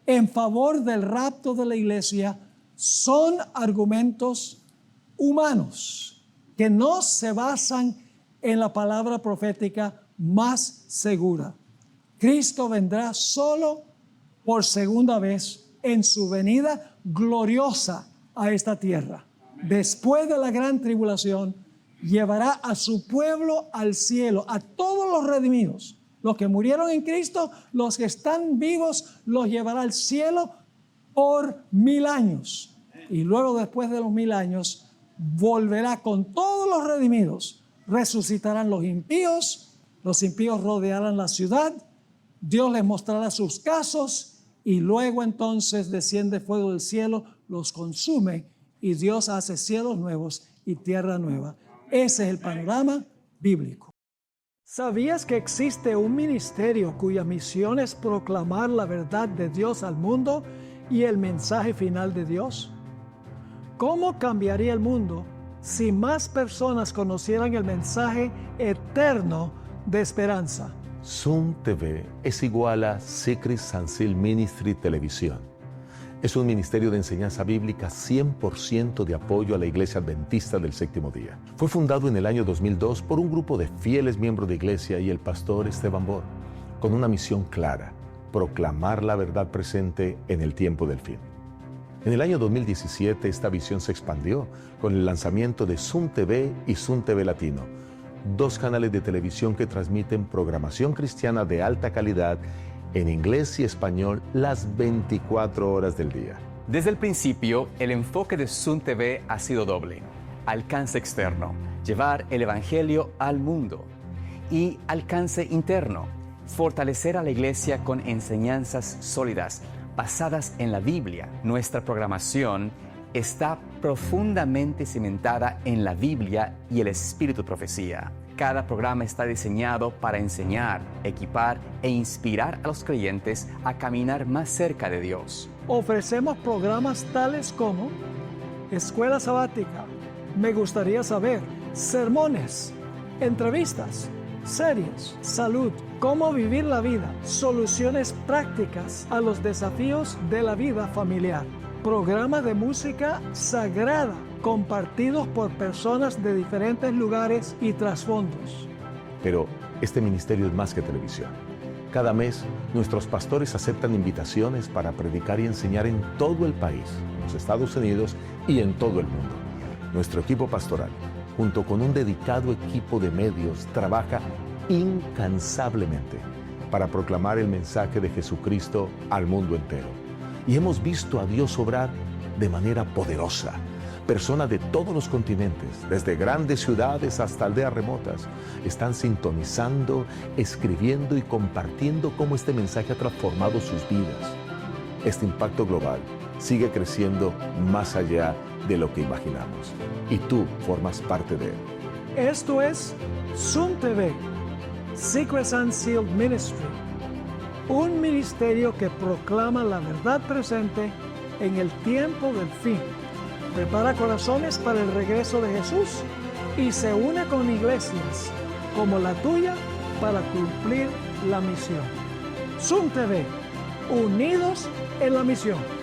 en favor del rapto de la iglesia son argumentos humanos que no se basan en la palabra profética más segura. Cristo vendrá solo por segunda vez en su venida gloriosa a esta tierra. Después de la gran tribulación, llevará a su pueblo al cielo, a todos los redimidos. Los que murieron en Cristo, los que están vivos, los llevará al cielo por 1000 años. Y luego, después de los 1000 años, volverá con todos los redimidos. Resucitarán los impíos rodearán la ciudad, Dios les mostrará sus casos y luego entonces desciende fuego del cielo, los consume y Dios hace cielos nuevos y tierra nueva. Ese es el panorama bíblico. ¿Sabías que existe un ministerio cuya misión es proclamar la verdad de Dios al mundo y el mensaje final de Dios? ¿Cómo cambiaría el mundo si más personas conocieran el mensaje eterno de esperanza? Zoom TV es igual a Secret Sansil Ministry Televisión. Es un ministerio de enseñanza bíblica 100% de apoyo a la Iglesia Adventista del Séptimo Día. Fue fundado en el año 2002 por un grupo de fieles miembros de iglesia y el pastor Esteban Bor, con una misión clara: proclamar la verdad presente en el tiempo del fin. En el año 2017 esta visión se expandió con el lanzamiento de Zoom TV y Zoom TV Latino, 2 canales de televisión que transmiten programación cristiana de alta calidad en inglés y español las 24 horas del día. Desde el principio, el enfoque de Zoom TV ha sido doble: alcance externo, llevar el evangelio al mundo, y alcance interno, fortalecer a la iglesia con enseñanzas sólidas basadas en la Biblia. Nuestra programación está profundamente cimentada en la Biblia y el espíritu de profecía. Cada programa está diseñado para enseñar, equipar e inspirar a los creyentes a caminar más cerca de Dios. Ofrecemos programas tales como Escuela Sabática, Me Gustaría Saber, sermones, entrevistas, series, salud, cómo vivir la vida, soluciones prácticas a los desafíos de la vida familiar, programas de música sagrada compartidos por personas de diferentes lugares y trasfondos. Pero este ministerio es más que televisión. Cada mes, nuestros pastores aceptan invitaciones para predicar y enseñar en todo el país, en los Estados Unidos y en todo el mundo. Nuestro equipo pastoral, junto con un dedicado equipo de medios, trabaja incansablemente para proclamar el mensaje de Jesucristo al mundo entero. Y hemos visto a Dios obrar de manera poderosa. Personas de todos los continentes, desde grandes ciudades hasta aldeas remotas, están sintonizando, escribiendo y compartiendo cómo este mensaje ha transformado sus vidas. Este impacto global sigue creciendo más allá de lo que imaginamos. Y tú formas parte de él. Esto es Zoom TV, Secrets Unsealed Ministry, un ministerio que proclama la verdad presente en el tiempo del fin. Prepara corazones para el regreso de Jesús y se une con iglesias como la tuya para cumplir la misión. Zoom TV, unidos en la misión.